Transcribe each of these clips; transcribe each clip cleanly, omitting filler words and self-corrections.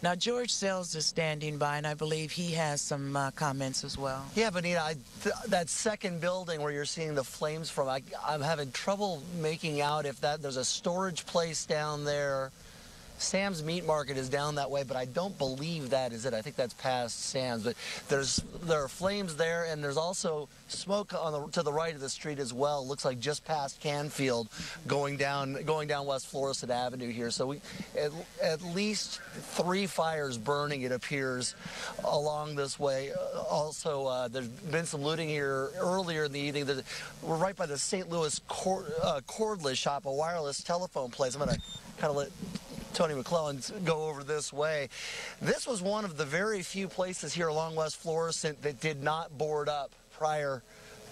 Now, George Sells is standing by, and I believe he has some comments as well. Yeah, Benita, that second building where you're seeing the flames from, I'm having trouble making out if there's a storage place down there. Sam's Meat Market is down that way, but I don't believe that is it. I think that's past Sam's. But there are flames there, and there's also smoke to the right of the street as well. It looks like just past Canfield, going down West Florissant Avenue here. So we at least 3 fires burning, it appears, along this way. Also, there's been some looting here earlier in the evening. We're right by the St. Louis cordless shop, a wireless telephone place. I'm going to kind of let Tony McClellan go over this way. This was one of the very few places here along West Florissant that did not board up prior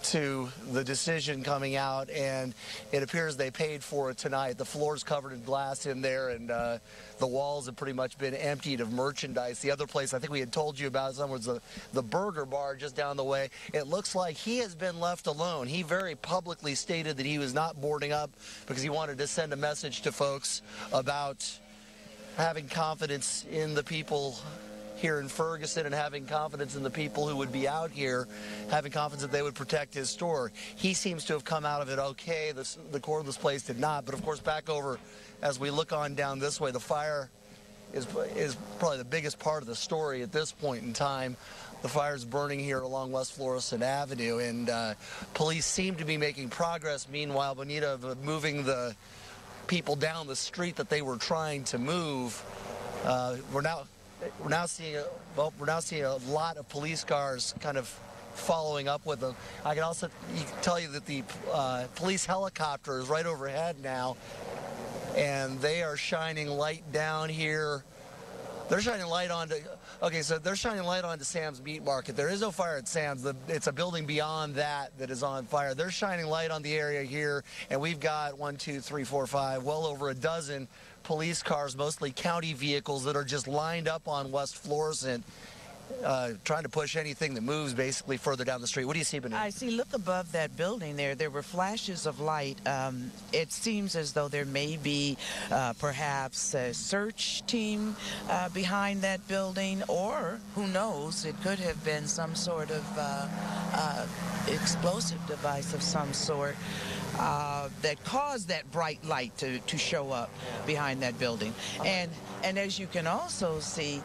to the decision coming out, and it appears they paid for it tonight. The floor's covered in glass in there, and the walls have pretty much been emptied of merchandise. The other place I think we had told you about was the burger bar just down the way. It looks like he has been left alone. He very publicly stated that he was not boarding up because he wanted to send a message to folks about having confidence in the people here in Ferguson and having confidence in the people who would be out here, having confidence that they would protect his store. He seems to have come out of it okay. The cordless place did not. But of course, back over as we look on down this way, the fire is probably the biggest part of the story at this point in time. The fire's burning here along West Florissant Avenue, and police seem to be making progress. Meanwhile, Bonita, of moving the people down the street that they were trying to move. We're now seeing a lot of police cars kind of following up with them. I can also tell you that the police helicopter is right overhead now, and they are shining light down here. They're shining light onto, okay, so they're shining light onto Sam's Meat Market. There is no fire at Sam's. It's a building beyond that is on fire. They're shining light on the area here, and we've got 1, 2, 3, 4, 5, well over a dozen police cars, mostly county vehicles, that are just lined up on West Florissant, trying to push anything that moves basically further down the street. What do you see, Benita? I see, look above that building there. There were flashes of light. It seems as though there may be perhaps a search team behind that building, or who knows, it could have been some sort of explosive device of some sort that caused that bright light to show up behind that building. And as you can also see,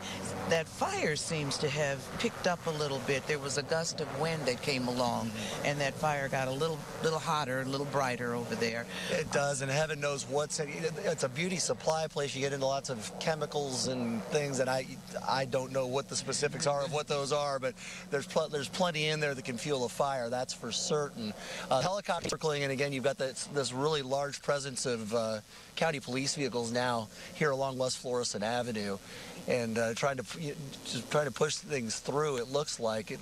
that fire seems to have picked up a little bit. There was a gust of wind that came along, and that fire got a little hotter, a little brighter over there. It does, and heaven knows what's in it. It's a beauty supply place. You get into lots of chemicals and things, and I don't know what the specifics are of what those are, but there's plenty in there that can fuel a fire, that's for certain. Helicopter circling, and again, you've got this really large presence of county police vehicles now here along West Florissant Avenue, and trying to push things through. It looks like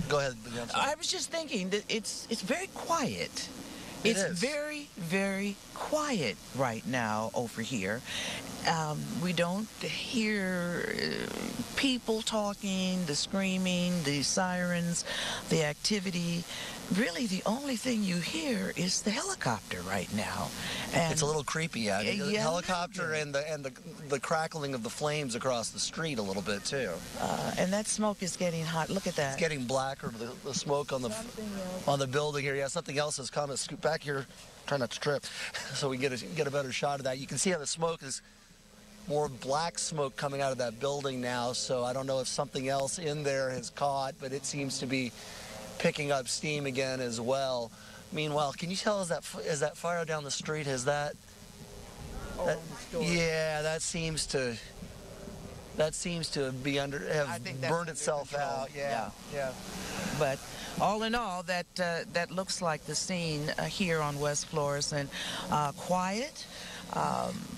Go ahead. I was just thinking that it's very quiet. It's very, very quiet right now over here. We don't hear people talking, the screaming, the sirens, the activity. Really, the only thing you hear is the helicopter right now. And it's a little creepy, yeah. The helicopter and the crackling of the flames across the street a little bit too. And that smoke is getting hot. Look at that. It's getting blacker. The smoke on the building here. Yeah, something else has come. Scoot back here. Try not to trip, so we can get a better shot of that. You can see how the smoke is more black smoke coming out of that building now. So I don't know if something else in there has caught, but it seems to be picking up steam again as well. Meanwhile, can you tell us is that fire down the street? Is that? Yeah, that seems to be have burned itself out. Yeah. But all in all, that looks like the scene here on West Florissant. Quiet,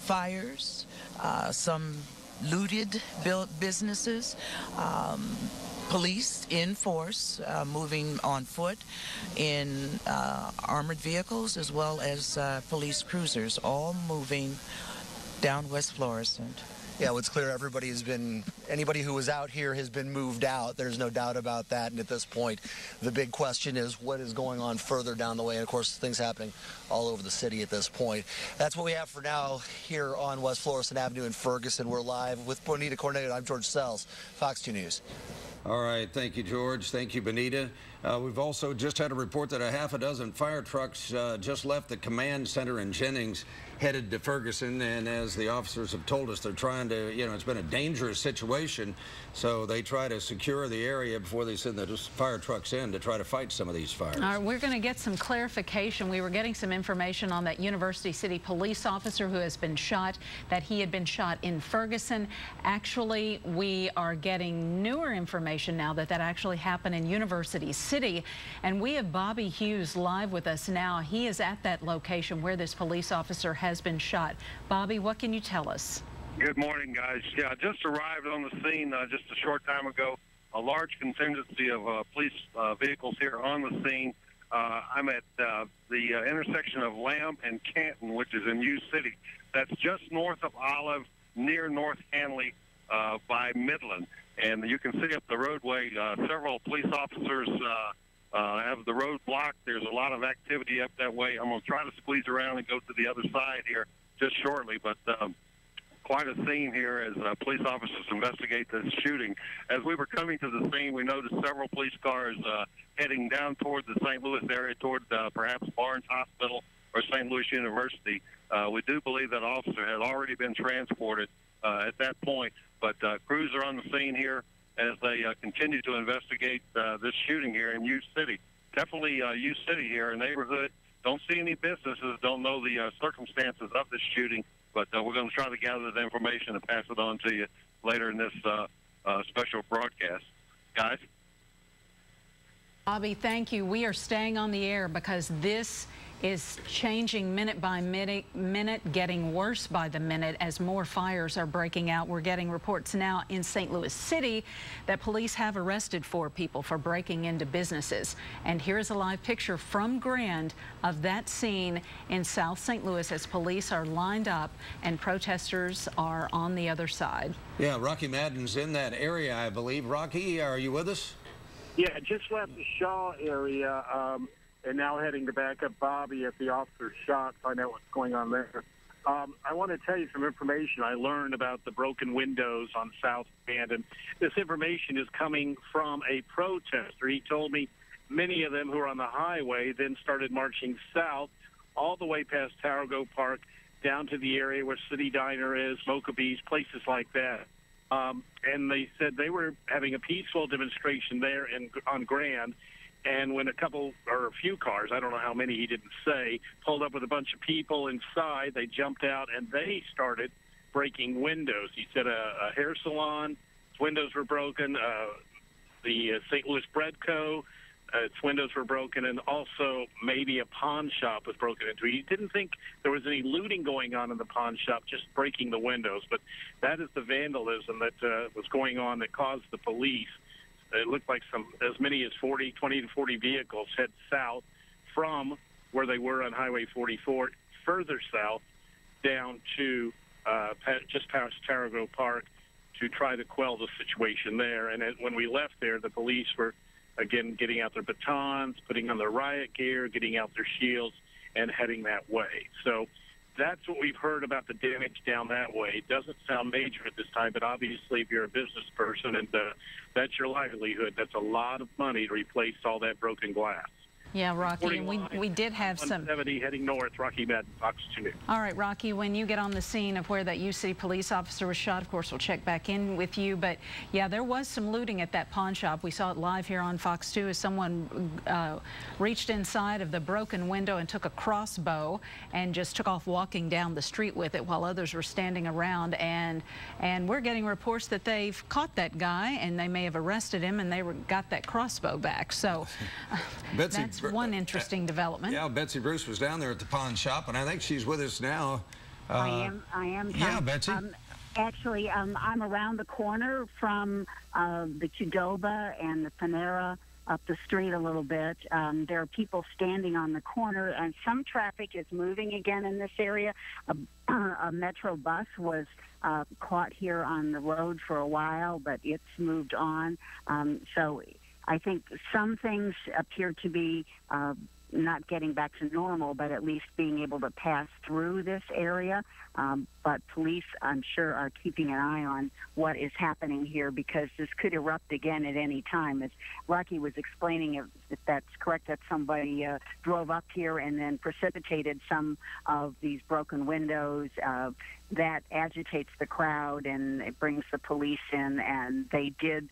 fires, some looted businesses. Police in force, moving on foot in armored vehicles, as well as police cruisers, all moving down West Florissant. Yeah, what's clear, anybody who was out here has been moved out. There's no doubt about that. And at this point, the big question is what is going on further down the way. And of course, things happening all over the city at this point. That's what we have for now here on West Florissant Avenue in Ferguson. We're live with Bonita Cornelius. I'm George Sells, Fox 2 News. All right, thank you, George. Thank you, Bonita. We've also just had a report that a half a dozen fire trucks just left the command center in Jennings, headed to Ferguson, and as the officers have told us, they're trying to, it's been a dangerous situation, so they try to secure the area before they send the fire trucks in to try to fight some of these fires. All right, we're going to get some clarification. We were getting some information on that University City police officer who has been shot, that he had been shot in Ferguson. Actually, we are getting newer information now that actually happened in University City, and we have Bobby Hughes live with us now. He is at that location where this police officer has been shot. Bobby, what can you tell us? Good morning, guys. Yeah, I just arrived on the scene just a short time ago. A large contingency of police vehicles here on the scene. I'm at the intersection of Lamb and Canton, which is in U City. That's just north of Olive, near North Hanley by Midland. And you can see up the roadway, several police officers have the road blocked. There's a lot of activity up that way. I'm going to try to squeeze around and go to the other side here just shortly, but quite a scene here as police officers investigate this shooting. As we were coming to the scene, we noticed several police cars heading down toward the St. Louis area, toward perhaps Barnes Hospital or St. Louis University. We do believe that officer had already been transported at that point, but crews are on the scene here as they continue to investigate this shooting here in U City. Definitely U City here, a neighborhood. Don't see any businesses, don't know the circumstances of this shooting, but we're going to try to gather the information and pass it on to you later in this special broadcast. Guys? Bobby, thank you. We are staying on the air because this is changing minute by minute, getting worse by the minute as more fires are breaking out. We're getting reports now in St. Louis City that police have arrested 4 people for breaking into businesses. And here's a live picture from Grand of that scene in South St. Louis as police are lined up and protesters are on the other side. Yeah, Rocky Madden's in that area, I believe. Rocky, are you with us? Yeah, just left the Shaw area. And now heading to back up Bobby at the officer's shot, find out what's going on there. I want to tell you some information I learned about the broken windows on South Band, and this information is coming from a protester. He told me many of them who were on the highway then started marching south all the way past Tarago Park down to the area where City Diner is, Mocha Beach, places like that. And they said they were having a peaceful demonstration there on Grand. And when a few cars, I don't know how many, he didn't say, pulled up with a bunch of people inside, they jumped out and they started breaking windows. He said a hair salon, its windows were broken, the St. Louis Bread Co., its windows were broken, and also maybe a pawn shop was broken into. He didn't think there was any looting going on in the pawn shop, just breaking the windows. But that is the vandalism that was going on that caused the police. It looked like as many as 20 to 40 vehicles head south from where they were on Highway 44, further south down to just past Tarago Park to try to quell the situation there. And when we left there, the police were, again, getting out their batons, putting on their riot gear, getting out their shields, and heading that way. So that's what we've heard about the damage down that way. It doesn't sound major at this time, but obviously if you're a business person and that's your livelihood, that's a lot of money to replace all that broken glass. Yeah, Rocky, and we did have some... 170 heading north, Rocky Madden, Fox 2 News. All right, Rocky, when you get on the scene of where that U City police officer was shot, of course, we'll check back in with you. But, yeah, there was some looting at that pawn shop. We saw it live here on Fox 2 as someone reached inside of the broken window and took a crossbow and just took off walking down the street with it while others were standing around. And we're getting reports that they've caught that guy and they may have arrested him and they got that crossbow back. So that's one interesting development. Yeah, Betsy Bruce was down there at the pawn shop, and I think she's with us now. I am. Tom. Yeah, Betsy. Actually, I'm around the corner from the Qdoba and the Panera up the street a little bit. There are people standing on the corner, and some traffic is moving again in this area. A Metro bus was caught here on the road for a while, but it's moved on. So I think some things appear to be not getting back to normal, but at least being able to pass through this area. But police, I'm sure, are keeping an eye on what is happening here, because this could erupt again at any time. As Rocky was explaining, if that's correct, that somebody drove up here and then precipitated some of these broken windows. That agitates the crowd, and it brings the police in, and they did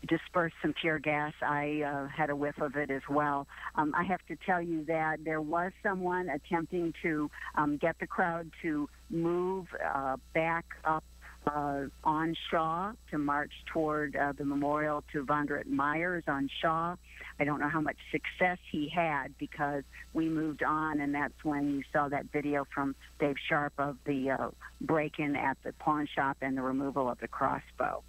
dispersed some tear gas. I had a whiff of it as well. I have to tell you that there was someone attempting to get the crowd to move back up on Shaw to march toward the memorial to Vondret Myers on Shaw. I don't know how much success he had, because we moved on, and that's when you saw that video from Dave Sharp of the break-in at the pawn shop and the removal of the crossbow.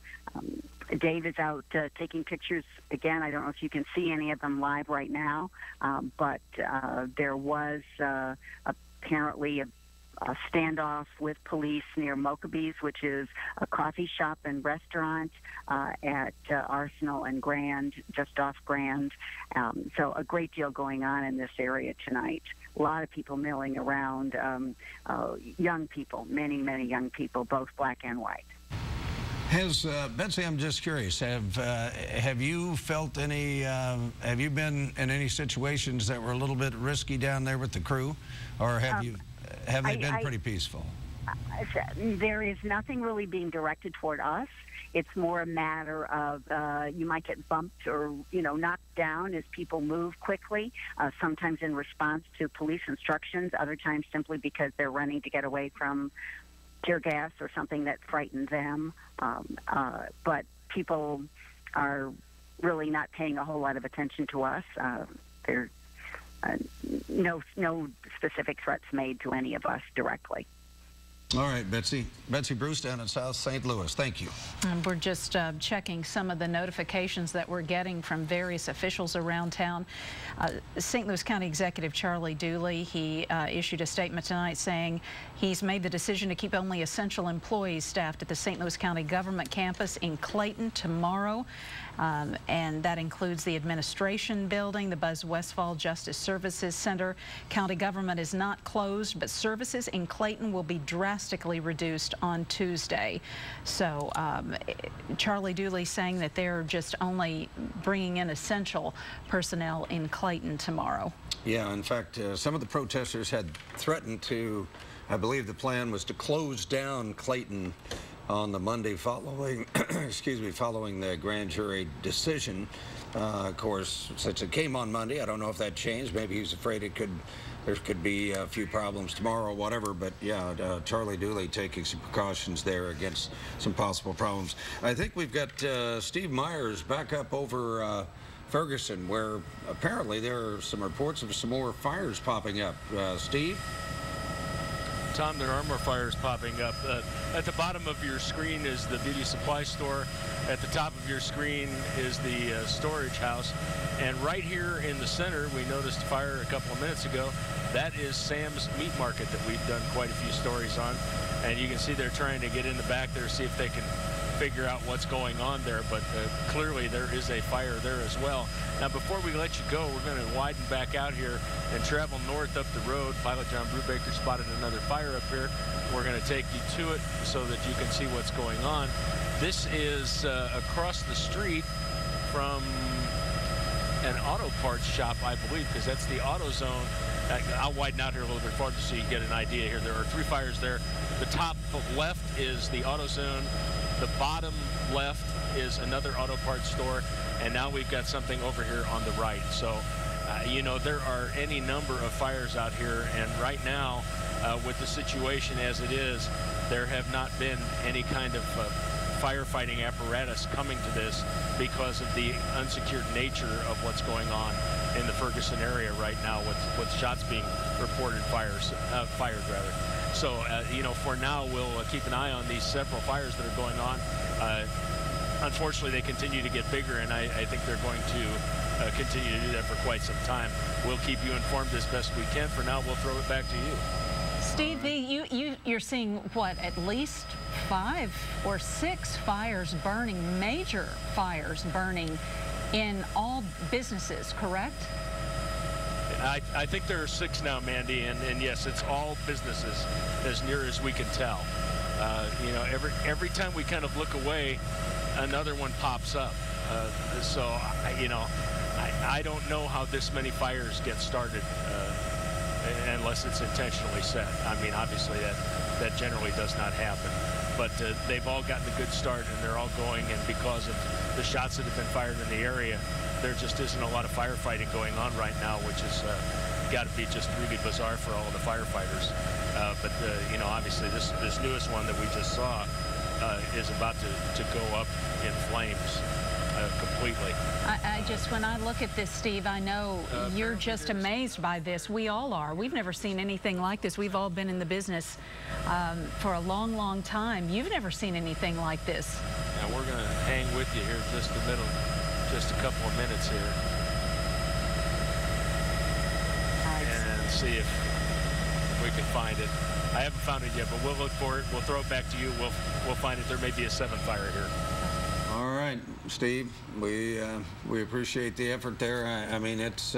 Dave is out taking pictures again. I don't know if you can see any of them live right now, but there was apparently a standoff with police near Mokabee's, which is a coffee shop and restaurant at Arsenal and Grand, just off Grand. So a great deal going on in this area tonight. A lot of people milling around, young people, many, many young people, both black and white. Has Betsy, I'm just curious, have you felt any, have you been in any situations that were a little bit risky down there with the crew, or have they been pretty peaceful? There is nothing really being directed toward us. It's more a matter of you might get bumped or, knocked down as people move quickly, sometimes in response to police instructions, other times simply because they're running to get away from tear gas or something that frightened them. But people are really not paying a whole lot of attention to us. There's no specific threats made to any of us directly. All right, Betsy. Betsy Bruce down in South St. Louis. Thank you. And we're just checking some of the notifications that we're getting from various officials around town. St. Louis County Executive Charlie Dooley, he issued a statement tonight saying he's made the decision to keep only essential employees staffed at the St. Louis County Government Campus in Clayton tomorrow. And that includes the administration building, the Buzz Westfall Justice Services Center. County government is not closed, but services in Clayton will be drastically reduced on Tuesday. So Charlie Dooley saying that they're just only bringing in essential personnel in Clayton tomorrow. Yeah, in fact, some of the protesters had threatened to, I believe the plan was to close down Clayton on the Monday following, following the grand jury decision. Of course, since it came on Monday, I don't know if that changed. Maybe he's afraid there could be a few problems tomorrow or whatever. But yeah, Charlie Dooley taking some precautions there against some possible problems. I think we've got Steve Myers back up over Ferguson, where apparently there are some reports of some more fires popping up. Steve? Tom, there are more fires popping up. At the bottom of your screen is the beauty supply store. At the top of your screen is the storage house. And right here in the center, we noticed a fire a couple of minutes ago. That is Sam's Meat Market that we've done quite a few stories on. And you can see they're trying to get in the back there, see if they can figure out what's going on there, but clearly there is a fire there as well. Now, before we let you go, we're going to widen back out here and travel north up the road. Pilot John Brubaker spotted another fire up here. We're going to take you to it so that you can see what's going on. This is across the street from an auto parts shop, I believe, because that's the AutoZone. I'll widen out here a little bit farther so you get an idea here. There are three fires there. The top left is the AutoZone. The bottom left is another auto parts store, and now we've got something over here on the right. So, there are any number of fires out here, and right now, with the situation as it is, there have not been any kind of firefighting apparatus coming to this because of the unsecured nature of what's going on in the Ferguson area right now with shots being reported, fired rather. So, for now, we'll keep an eye on these several fires that are going on. unfortunately, they continue to get bigger, and I think they're going to continue to do that for quite some time. We'll keep you informed as best we can. For now, we'll throw it back to you. Steve, you're seeing, what, at least 5 or 6 fires burning, major fires burning in all businesses, correct? I think there are 6 now, Mandy, and yes, it's all businesses as near as we can tell. You know, every time we kind of look away, another one pops up. So, you know, I don't know how this many fires get started unless it's intentionally set. I mean, obviously that generally does not happen. But they've all gotten a good start, and they're all going, and because of the shots that have been fired in the area, there just isn't a lot of firefighting going on right now, which has got to be just really bizarre for all of the firefighters. But you know, obviously this newest one that we just saw is about to go up in flames completely. When I look at this, Steve, I know you're just amazed by this. We all are. We've never seen anything like this. We've all been in the business for a long, long time. You've never seen anything like this. Now we're going to hang with you here just a couple of minutes here, and see if we can find it. I haven't found it yet, but we'll look for it. We'll throw it back to you. We'll find it. There may be a 7th fire here. All right, Steve, we appreciate the effort there. I mean, that's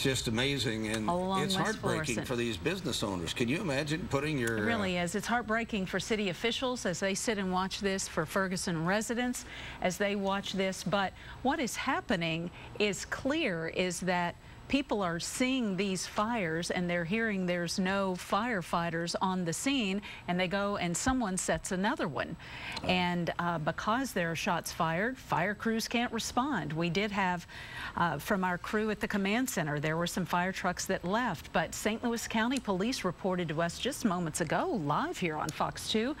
just amazing, and it's heartbreaking for these business owners. Can you imagine putting your... It really is. It's heartbreaking for city officials as they sit and watch this, for Ferguson residents as they watch this. But what is happening is clear is that people are seeing these fires and they're hearing there's no firefighters on the scene, and they go and someone sets another one. And because there are shots fired, fire crews can't respond. We did have from our crew at the command center, there were some fire trucks that left, but St. Louis County Police reported to us just moments ago, live here on Fox 2,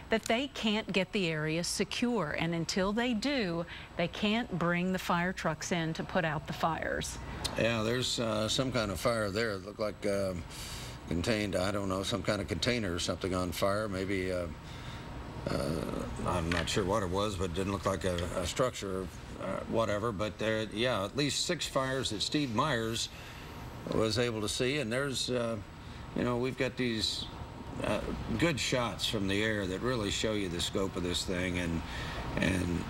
that they can't get the area secure, and until they do, they can't bring the fire trucks in to put out the fires. Yeah, there's some kind of fire there. It looked like contained, I don't know, some kind of container or something on fire. Maybe, I'm not sure what it was, but it didn't look like a structure or whatever. But there, yeah, at least 6 fires that Steve Myers was able to see. And there's, you know, we've got these good shots from the air that really show you the scope of this thing and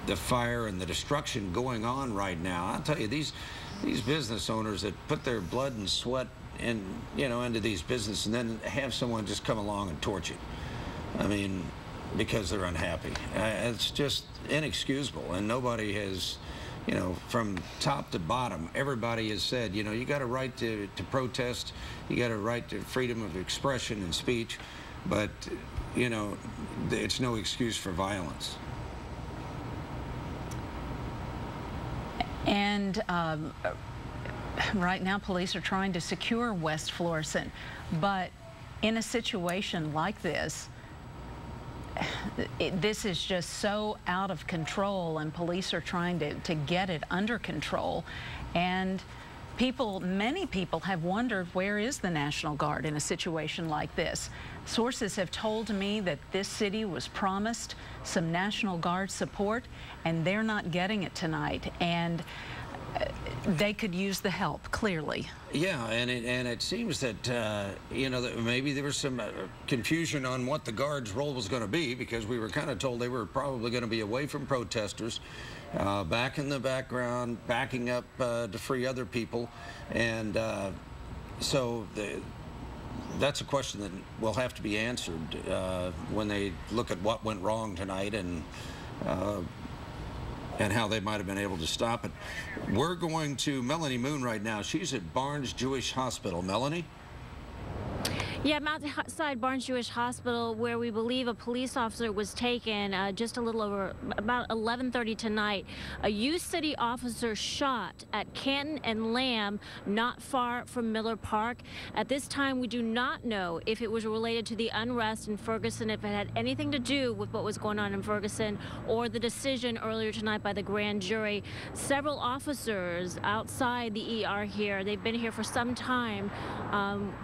the fire and the destruction going on right now. I'll tell you, these business owners that put their blood and sweat in, you know, into these businesses, and then have someone just come along and torch it. I mean, because they're unhappy. It's just inexcusable, and nobody has, you know, from top to bottom, everybody has said, you know, you got a right to protest, you got a right to freedom of expression and speech, but, you know, it's no excuse for violence. And right now, police are trying to secure West Florissant, but in a situation like this, this is just so out of control, and police are trying to get it under control. And many people have wondered, where is the National Guard in a situation like this? Sources have told me that this city was promised some National Guard support, and they're not getting it tonight. And they could use the help, clearly. Yeah, and it seems that, you know, that maybe there was some confusion on what the Guard's role was going to be, because we were kind of told they were probably going to be away from protesters, back in the background, backing up to free other people. And so that's a question that will have to be answered when they look at what went wrong tonight and how they might have been able to stop it. We're going to Melanie Moon right now. She's at Barnes Jewish Hospital. Melanie? Yeah, I'm outside Barnes Jewish Hospital, where we believe a police officer was taken just a little over about 11:30 tonight. A U City officer shot at Canton and Lamb, not far from Miller Park. At this time, we do not know if it was related to the unrest in Ferguson, if it had anything to do with what was going on in Ferguson, or the decision earlier tonight by the grand jury. Several officers outside the ER here, they've been here for some time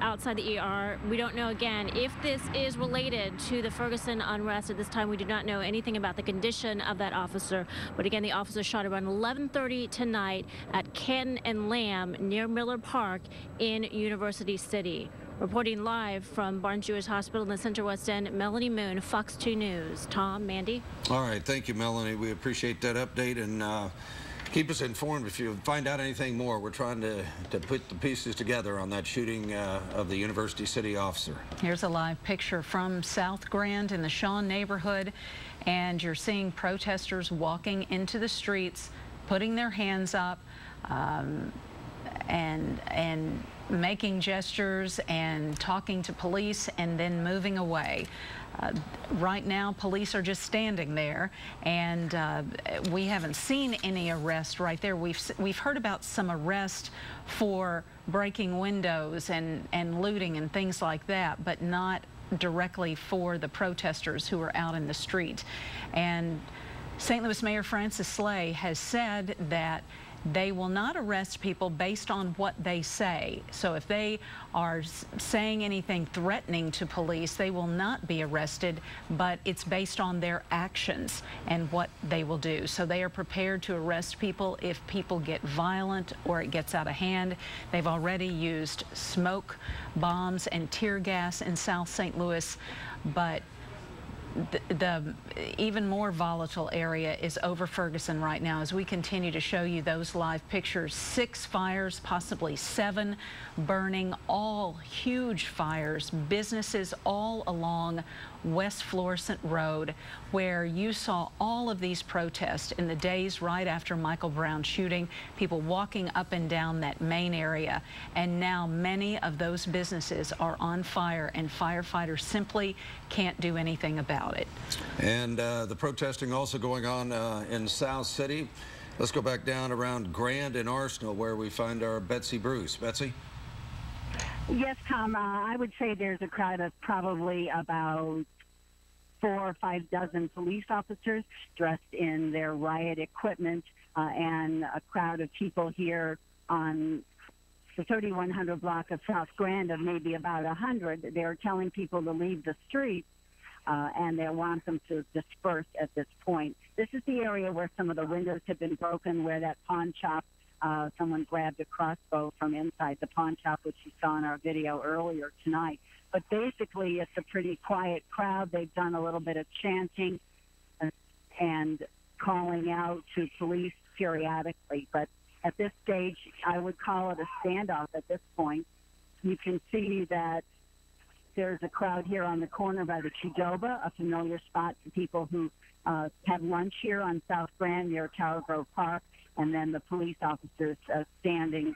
outside the ER. We don't know, again, if this is related to the Ferguson unrest. At this time, we do not know anything about the condition of that officer. But again, the officer shot around 11:30 tonight at Ken and Lamb near Miller Park in University City. Reporting live from Barnes-Jewish Hospital in the Central West End, Melanie Moon, Fox 2 News. Tom, Mandy? All right, thank you, Melanie. We appreciate that update, and keep us informed if you find out anything more. We're trying to put the pieces together on that shooting of the University City officer. Here's a live picture from South Grand in the Shawn neighborhood, and you're seeing protesters walking into the streets, putting their hands up, and making gestures and talking to police and then moving away. Right now, police are just standing there, and we haven't seen any arrest right there. We've heard about some arrest for breaking windows and looting and things like that, but not directly for the protesters who are out in the street. And St. Louis Mayor Francis Slay has said that they will not arrest people based on what they say. So if they are saying anything threatening to police, they will not be arrested, but it's based on their actions and what they will do. So they are prepared to arrest people if people get violent or it gets out of hand. They've already used smoke bombs and tear gas in South St. Louis, but the even more volatile area is over Ferguson right now as we continue to show you those live pictures. 6 fires, possibly 7 burning, all huge fires, businesses all along West Florissant Road, where you saw all of these protests in the days right after Michael Brown's shooting, people walking up and down that main area. And now many of those businesses are on fire, and firefighters simply can't do anything about it. And the protesting also going on in South City. Let's go back down around Grand and Arsenal, where we find our Betsy Bruce. Betsy? Yes, Tom, I would say there's a crowd of probably about 4 or 5 dozen police officers dressed in their riot equipment, and a crowd of people here on the 3100 block of South Grand of maybe about 100. They're telling people to leave the street, and they want them to disperse at this point. This is the area where some of the windows have been broken, where that pawn shop, someone grabbed a crossbow from inside the pawn shop, which you saw in our video earlier tonight. But basically, it's a pretty quiet crowd. They've done a little bit of chanting and calling out to police periodically. But at this stage, I would call it a standoff at this point. You can see that there's a crowd here on the corner by the Qdoba, a familiar spot for people who have lunch here on South Grand near Tower Grove Park, and then the police officers standing,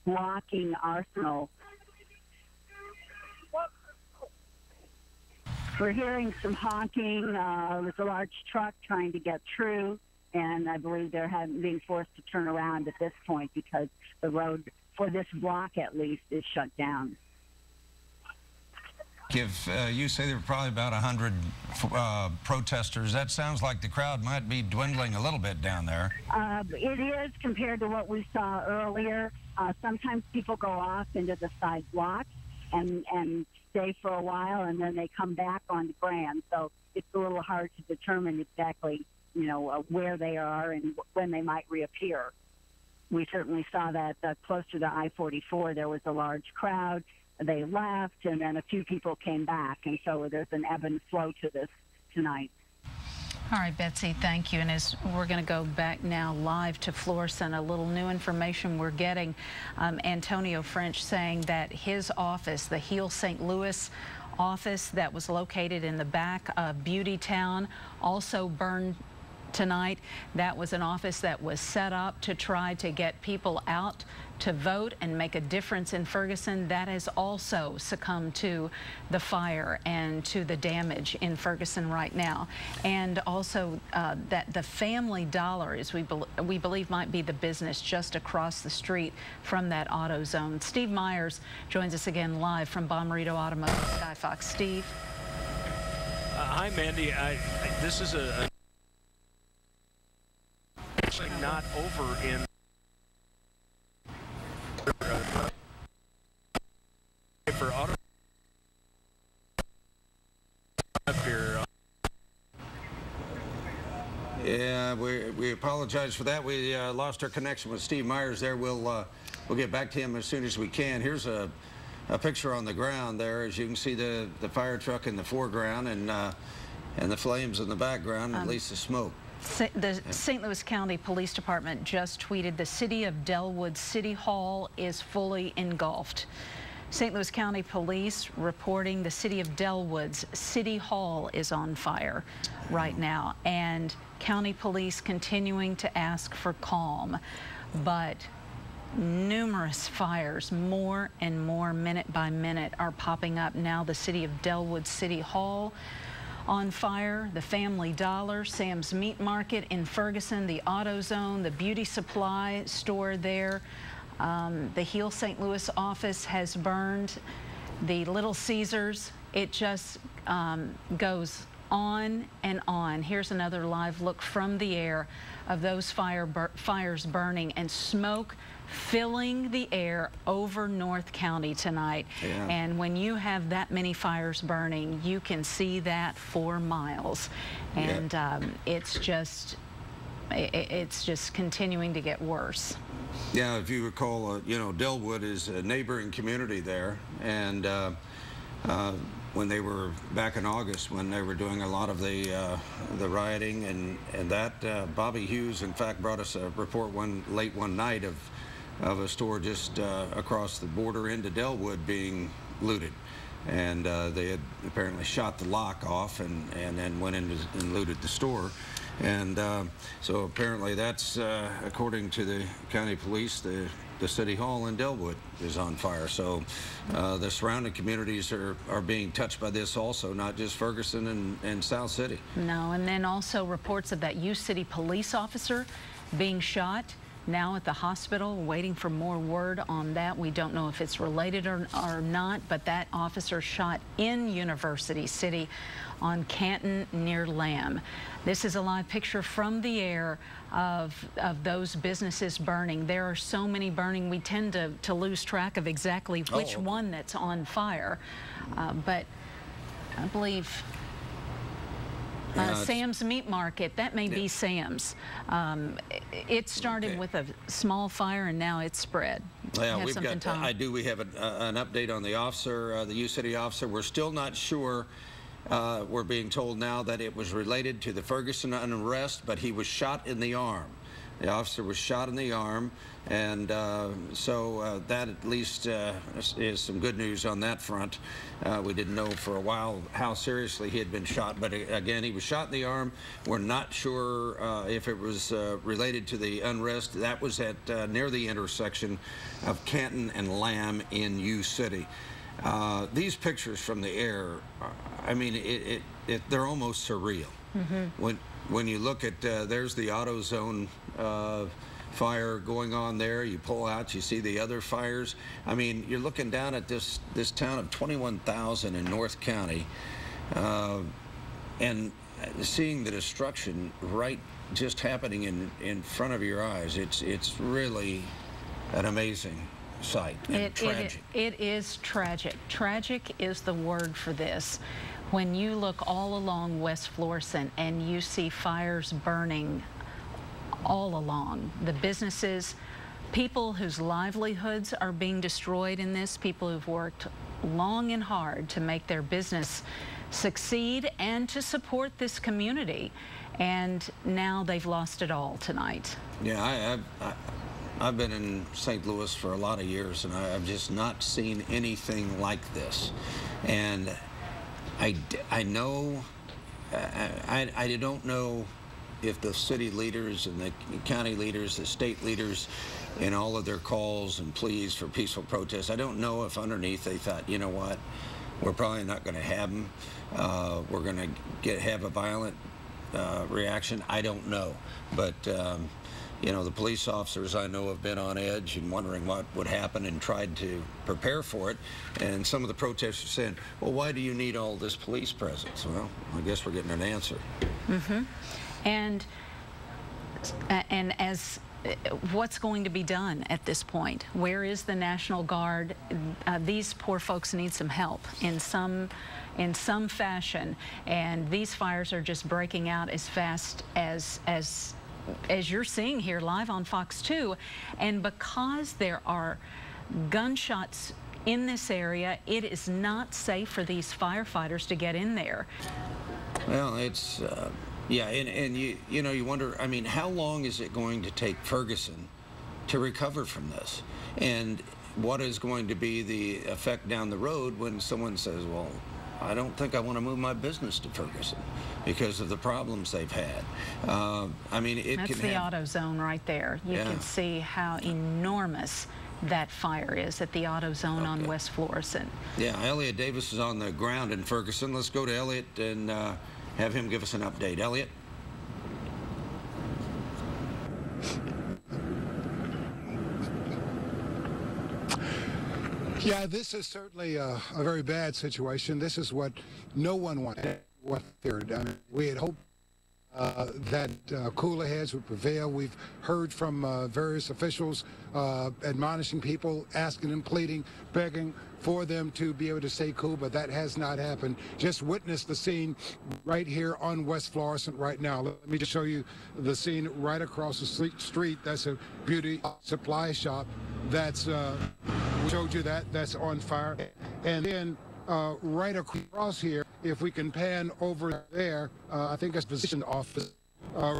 blocking Arsenal. We're hearing some honking. There's a large truck trying to get through, and I believe they're being forced to turn around at this point because the road, for this block at least, is shut down. If you say there were probably about 100 protesters, that sounds like the crowd might be dwindling a little bit down there. It is compared to what we saw earlier. Sometimes people go off into the side blocks and stay for a while, and then they come back on Grand. So it's a little hard to determine exactly, where they are and when they might reappear. We certainly saw that closer to I-44, there was a large crowd. They left, and then a few people came back, and so there's an ebb and flow to this tonight. All right, Betsy, thank you. And as we're going to go back now live to Florissant, a little new information we're getting. Antonio French saying that his office, the Heal St. Louis office that was located in the back of Beauty Town, also burned tonight. That was an office that was set up to try to get people out to vote and make a difference in Ferguson. That has also succumbed to the fire and to the damage in Ferguson right now. And also that the Family Dollar, as we believe might be the business just across the street from that auto zone. Steve Myers joins us again live from Bommarito Automotive Sky Fox. Steve. Hi, Mandy. This is actually not over in for auto Yeah, we apologize for that. We lost our connection with Steve Myers there. We'll get back to him as soon as we can. Here's a picture on the ground there. As you can see, the fire truck in the foreground and the flames in the background, at least the smoke. The St. Louis County Police Department just tweeted the city of Dellwood City Hall is fully engulfed. St. Louis County Police reporting the city of Dellwood's City Hall is on fire right now, and county police continuing to ask for calm. But numerous fires, more and more minute by minute, are popping up now. The city of Dellwood City Hall on fire, the Family Dollar, Sam's Meat Market in Ferguson, the AutoZone, the beauty supply store there. The Heal St. Louis office has burned. The Little Caesars, it just goes on and on. Here's another live look from the air of those fires burning and smoke filling the air over North County tonight. Yeah. And when you have that many fires burning, you can see that for miles. And it's just continuing to get worse. Yeah, if you recall, you know, Dellwood is a neighboring community there, and when they were back in August, when they were doing a lot of the rioting and that, Bobby Hughes, in fact, brought us a report late one night of a store just across the border into Dellwood being looted. And they had apparently shot the lock off and then went in and looted the store. And so apparently that's, according to the county police, the city hall in Dellwood is on fire. So the surrounding communities are being touched by this also, not just Ferguson and South City. No, and then also reports of that U City police officer being shot now at the hospital, waiting for more word on that. We don't know if it's related or not, but that officer shot in University City on Canton near Lamb. This is a live picture from the air of those businesses burning. There are so many burning, we tend to lose track of exactly which one that's on fire. But I believe Sam's Meat Market, that may be Sam's. It started with a small fire and now it's spread. Yeah, we have an update on the officer, the U City officer. We're still not sure. We're being told now that it was related to the Ferguson unrest, but he was shot in the arm. The officer was shot in the arm, and so that at least is some good news on that front. We didn't know for a while how seriously he had been shot, but again, he was shot in the arm. We're not sure if it was related to the unrest. That was at near the intersection of Canton and Lamb in U City. These pictures from the air, I mean, they're almost surreal. Mm-hmm. When you look at, there's the AutoZone fire going on there. You pull out, you see the other fires. I mean, you're looking down at this town of 21,000 in North County, and seeing the destruction right just happening in front of your eyes. It's really an amazing sight and tragic. It is tragic. Tragic is the word for this. When you look all along West Florissant and you see fires burning all along, the businesses, people whose livelihoods are being destroyed in this, people who've worked long and hard to make their business succeed and to support this community, and now they've lost it all tonight. Yeah, I've been in St. Louis for a lot of years, and I've just not seen anything like this. And I know, I don't know if the city leaders and the county leaders, the state leaders, in all of their calls and pleas for peaceful protests, I don't know if underneath they thought, you know what, we're probably not going to have them. We're going to have a violent reaction. I don't know. But you know, the police officers I know have been on edge and wondering what would happen and tried to prepare for it. And some of the protesters saying, well, why do you need all this police presence? Well, I guess we're getting an answer. Mm-hmm. And as what's going to be done at this point? Where is the National Guard? These poor folks need some help in some in some fashion, and these fires are just breaking out as fast as you're seeing here live on Fox 2. And because there are gunshots in this area, it is not safe for these firefighters to get in there. Well, it's yeah, and you know, you wonder, I mean, how long is it going to take Ferguson to recover from this? And what is going to be the effect down the road when someone says, well, I don't think I want to move my business to Ferguson because of the problems they've had. I mean, it That's can the have... auto zone right there. You Yeah. can see how enormous that fire is at the auto zone on West Florissant. Yeah, Elliot Davis is on the ground in Ferguson. Let's go to Elliot and have him give us an update. Elliot? Yeah, this is certainly a very bad situation. This is what no one wanted. I mean, we had hoped that cooler heads would prevail. We've heard from various officials admonishing people, asking them, pleading, begging for them to be able to stay cool, but that has not happened. Just witness the scene right here on West Florissant right now. Let me just show you the scene right across the street. That's a beauty supply shop. That's we showed you that's on fire. And then right across here, if we can pan over there, I think that's physician office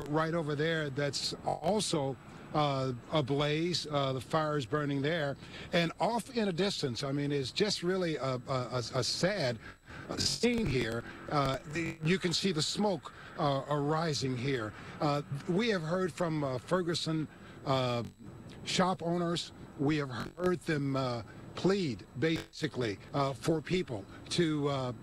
right over there, that's also ablaze. The fire is burning there. And off in a distance, I mean, it's just really a sad scene here. You can see the smoke arising here. We have heard from Ferguson shop owners. We have heard them plead, basically, for people to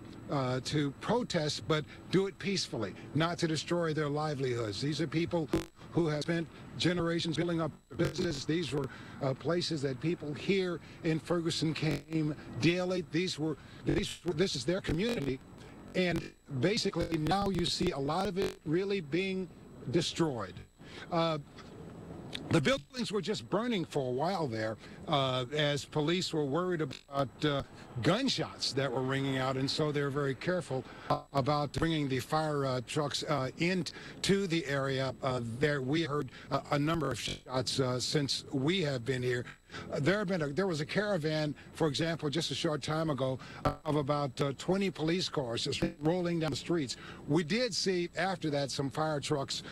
protest, but do it peacefully, not to destroy their livelihoods. These are people who have spent generations building up their business. These were places that people here in Ferguson came daily. This is their community. And basically now you see a lot of it really being destroyed. The buildings were just burning for a while there as police were worried about gunshots that were ringing out, and so they're very careful about bringing the fire trucks into the area. There we heard a number of shots since we have been here. There was a caravan, for example, just a short time ago, of about 20 police cars just rolling down the streets. We did see after that some fire trucks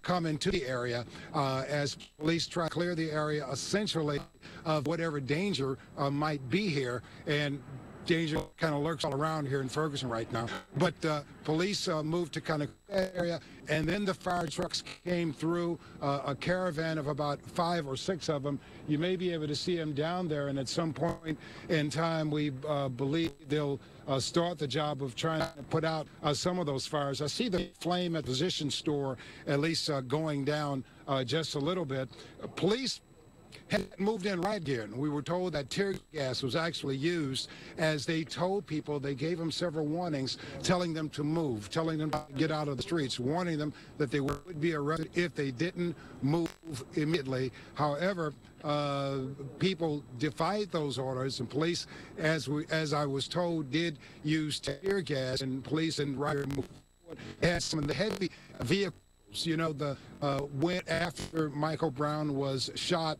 come into the area as police try to clear the area essentially of whatever danger might be here. And danger kind of lurks all around here in Ferguson right now. But police moved to kind of that area, and then the fire trucks came through, a caravan of about 5 or 6 of them. You may be able to see them down there, and at some point in time, we believe they'll start the job of trying to put out some of those fires. I see the flame at the physician store at least going down just a little bit. Police had moved in riot gear, and we were told that tear gas was actually used as they told people. They gave them several warnings, telling them to move, telling them to get out of the streets, warning them that they would be arrested if they didn't move immediately. However, people defied those orders, and police, as I was told, did use tear gas, and police and riot moved forward. Had some of the heavy vehicles. You know, went after Michael Brown was shot.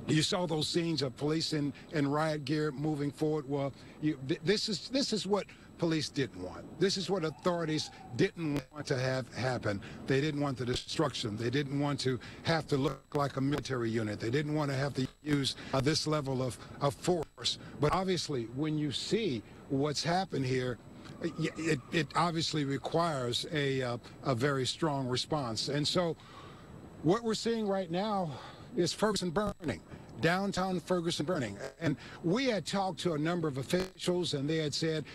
You saw those scenes of police in riot gear moving forward. Well, this is what police didn't want. This is what authorities didn't want to have happen. They didn't want the destruction. They didn't want to have to look like a military unit. They didn't want to have to use this level of force. But obviously, when you see what's happened here, it obviously requires a very strong response. And so what we're seeing right now is Ferguson burning, downtown Ferguson burning. And we had talked to a number of officials, and they had said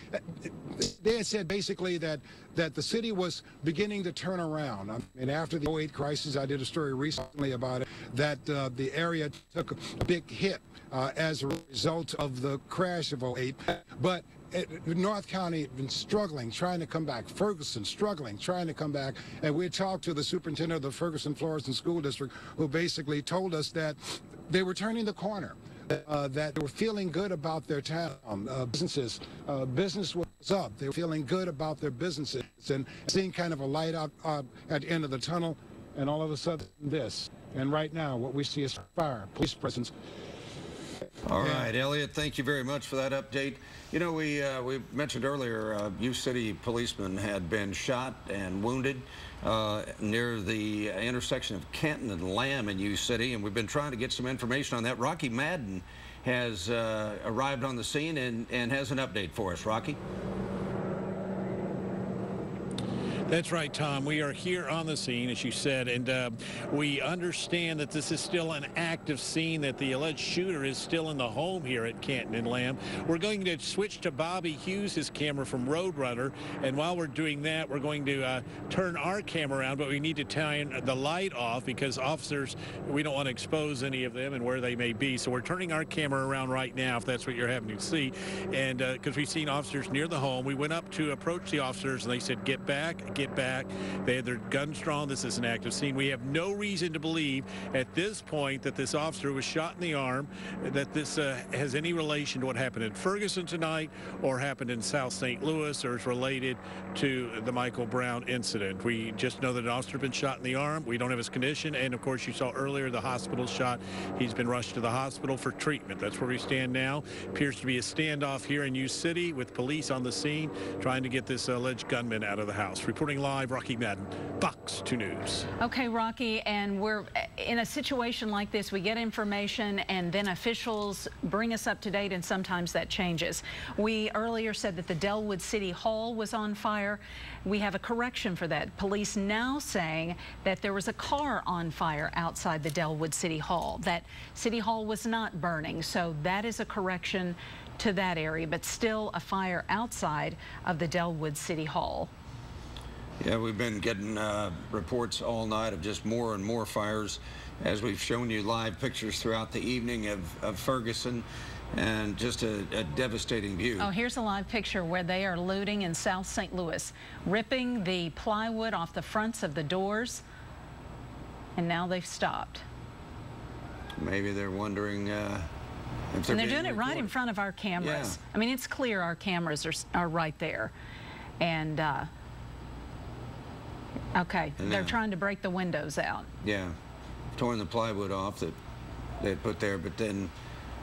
basically that the city was beginning to turn around. I mean, after the 08 crisis, I did a story recently about it, that the area took a big hit as a result of the crash of 08. But North County had been struggling, trying to come back. Ferguson struggling, trying to come back. And we talked to the superintendent of the Ferguson Florissant School District, who basically told us that they were turning the corner. that they were feeling good about their town. Business was up. They were feeling good about their businesses and seeing kind of a light out at the end of the tunnel, and all of a sudden this. And right now what we see is fire, police presence. All right, Elliot, thank you very much for that update. You know, we mentioned earlier U City policemen had been shot and wounded near the intersection of Canton and Lamb in U City, and we've been trying to get some information on that. Rocky Madden has arrived on the scene and has an update for us. Rocky? That's right, Tom. We are here on the scene, as you said, and we understand that this is still an active scene, that the alleged shooter is still in the home here at Canton and Lamb. We're going to switch to Bobby Hughes' camera from Roadrunner, and while we're doing that, we're going to turn our camera around, but we need to turn the light off because officers, we don't want to expose any of them and where they may be. So we're turning our camera around right now, if that's what you're having to see, and because we've seen officers near the home. We went up to approach the officers, and they said, get back. They had their guns drawn. This is an active scene. We have no reason to believe at this point that this officer was shot in the arm, that this has any relation to what happened in Ferguson tonight or happened in South St. Louis or is related to the Michael Brown incident. We just know that an officer has been shot in the arm. We don't have his condition. And, of course, you saw earlier the hospital shot. He's been rushed to the hospital for treatment. That's where we stand now. Appears to be a standoff here in U City with police on the scene trying to get this alleged gunman out of the house. Reporting live, Rocky Madden, Fox 2 News. Okay, Rocky, and we're in a situation like this. We get information and then officials bring us up to date, and sometimes that changes. We earlier said that the Dellwood City Hall was on fire. We have a correction for that. Police now saying that there was a car on fire outside the Dellwood City Hall. That City Hall was not burning, so that is a correction to that area, but still a fire outside of the Dellwood City Hall. Yeah, we've been getting reports all night of just more and more fires, as we've shown you live pictures throughout the evening of Ferguson, and just a devastating view. Oh, here's a live picture where they are looting in South St. Louis, ripping the plywood off the fronts of the doors, and now they've stopped. Maybe they're wondering if they're And they're doing it recorded right in front of our cameras. Yeah. I mean, it's clear our cameras are right there. And okay, And they're trying to break the windows out. Yeah, torn the plywood off that they had put there, but then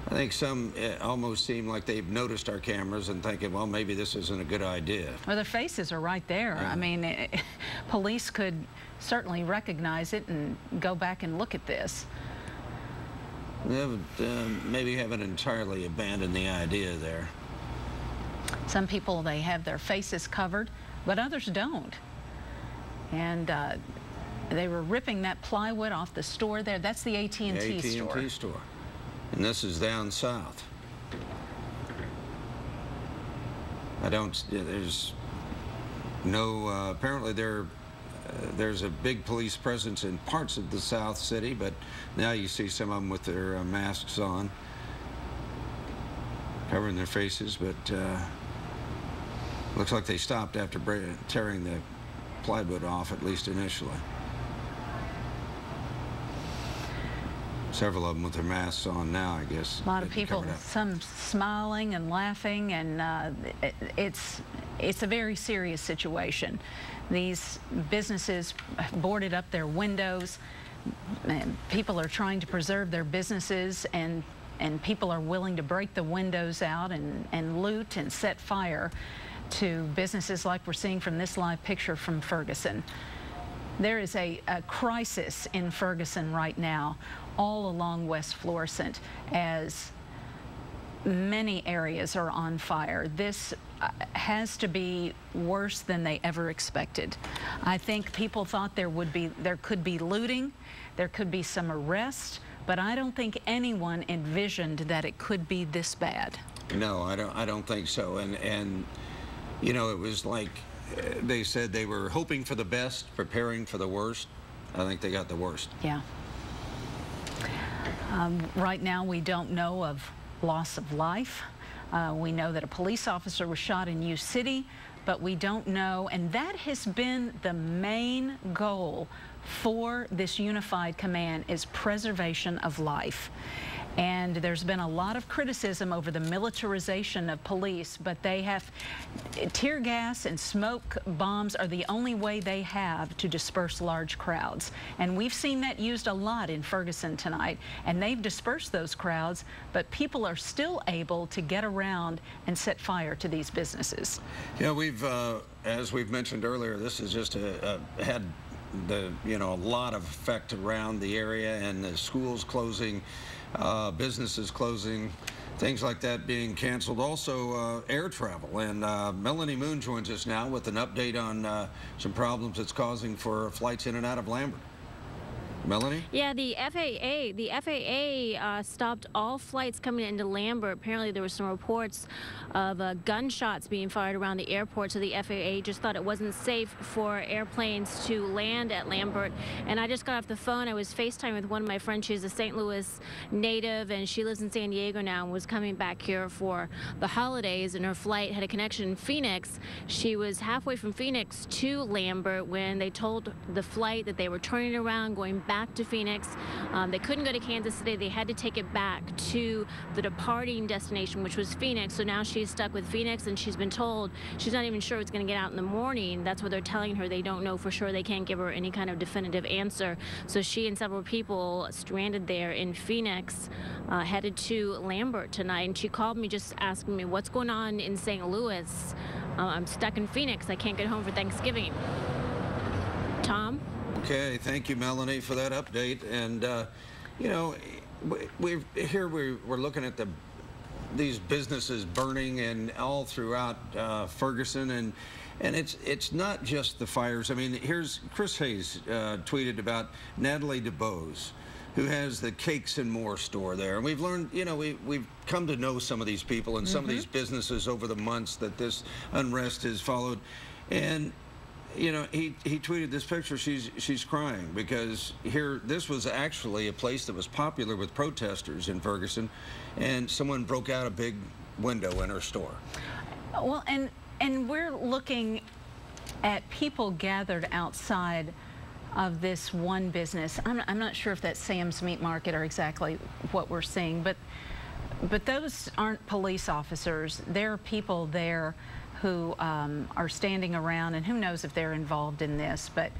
I think some almost seem like they've noticed our cameras and thinking, well, maybe this isn't a good idea. Well, their faces are right there. Yeah. I mean, police could certainly recognize it and go back and look at this. They maybe haven't entirely abandoned the idea there. Some people, they have their faces covered, but others don't. And they were ripping that plywood off the store there. That's the AT&T store. AT&T store. And this is down south. There's no, apparently there's a big police presence in parts of the South City, but now you see some of them with their masks on, covering their faces, but looks like they stopped after tearing the plywood off, at least initially. Several of them with their masks on now, I guess. A lot of people, some smiling and laughing, and it's a very serious situation. These businesses boarded up their windows. And people are trying to preserve their businesses, and people are willing to break the windows out and loot and set fire to businesses like we're seeing from this live picture from Ferguson. There is a crisis in Ferguson right now, all along West Florissant, as many areas are on fire. This has to be worse than they ever expected. I think people thought there could be looting, there could be some arrest, but I don't think anyone envisioned that it could be this bad. No, I don't think so. And you know, it was like they said they were hoping for the best, preparing for the worst. I think they got the worst. Yeah. Right now, we don't know of loss of life. We know that a police officer was shot in U City, but we don't know, and that has been the main goal for this unified command, is preservation of life. And there's been a lot of criticism over the militarization of police, but they have tear gas and smoke bombs are the only way they have to disperse large crowds. And we've seen that used a lot in Ferguson tonight, and they've dispersed those crowds, but people are still able to get around and set fire to these businesses. Yeah, we've, as we've mentioned earlier, this has just had a lot of effect around the area, and the schools closing, businesses closing, things like that being canceled. Also, air travel. And Melanie Moon joins us now with an update on some problems it's causing for flights in and out of Lambert. Melanie? Yeah, the FAA stopped all flights coming into Lambert. Apparently there were some reports of gunshots being fired around the airport, so the FAA just thought it wasn't safe for airplanes to land at Lambert. And I just got off the phone. I was FaceTiming with one of my friends. She's a St. Louis native, and she lives in San Diego now and was coming back here for the holidays, and her flight had a connection in Phoenix. She was halfway from Phoenix to Lambert when they told the flight that they were turning around, going back to Phoenix. They couldn't go to Kansas City. They had to take it back to the departing destination, which was Phoenix. So now she's stuck with Phoenix, and she's been told she's not even sure it's going to get out in the morning. That's what they're telling her. They don't know for sure. They can't give her any kind of definitive answer. So she and several people stranded there in Phoenix, headed to Lambert tonight. And she called me just asking me, what's going on in St. Louis? I'm stuck in Phoenix. I can't get home for Thanksgiving. Tom? Okay, thank you, Melanie, for that update. And you know, we're looking at these businesses burning and all throughout Ferguson, and it's not just the fires. I mean, here's Chris Hayes tweeted about Natalie DeBose, who has the Cakes and More store there. And we've learned, you know, we've come to know some of these people and some of these businesses over the months that this unrest has followed. And you know, he tweeted this picture. She's crying because this was actually a place that was popular with protesters in Ferguson, and someone broke out a big window in her store. Well, and we're looking at people gathered outside of this one business. I'm not sure if that's Sam's Meat Market or exactly what we're seeing, but those aren't police officers. There are people there who are standing around, and who knows if they're involved in this, but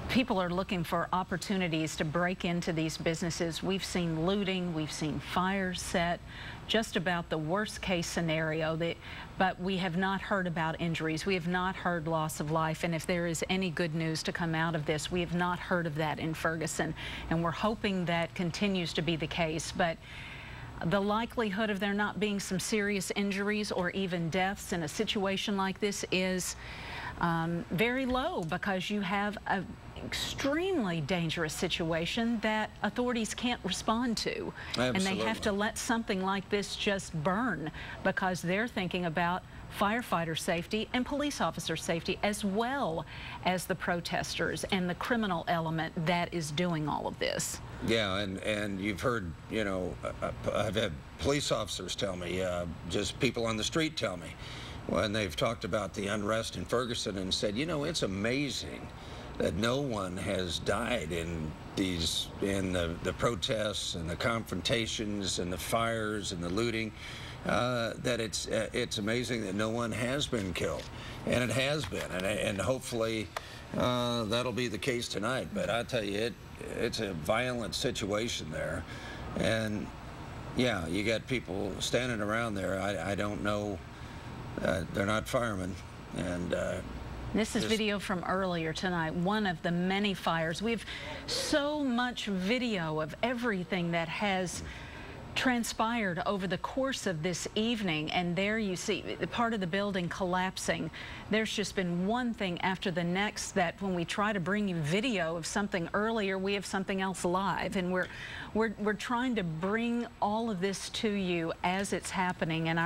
people are looking for opportunities to break into these businesses. We've seen looting, we've seen fires set, just about the worst case scenario, but we have not heard about injuries. We have not heard loss of life, and if there is any good news to come out of this, we have not heard of that in Ferguson, and we're hoping that continues to be the case. But the likelihood of there not being some serious injuries or even deaths in a situation like this is very low, because you have an extremely dangerous situation that authorities can't respond to. Absolutely. And they have to let something like this just burn because they're thinking about firefighter safety and police officer safety, as well as the protesters and the criminal element that is doing all of this. Yeah, and you've heard, you know, I've had police officers tell me, just people on the street tell me, when they've talked about the unrest in Ferguson, and said, you know, it's amazing that no one has died in the protests and the confrontations and the fires and the looting. That it's amazing that no one has been killed, and it has been, and hopefully that'll be the case tonight. But I tell you, it's a violent situation there, and yeah, you got people standing around there. I don't know, they're not firemen, and this is video from earlier tonight, one of the many fires. We have so much video of everything that has transpired over the course of this evening, and there you see part of the building collapsing. There's just been one thing after the next that when we try to bring you video of something earlier, we have something else live, and we're trying to bring all of this to you as it's happening. And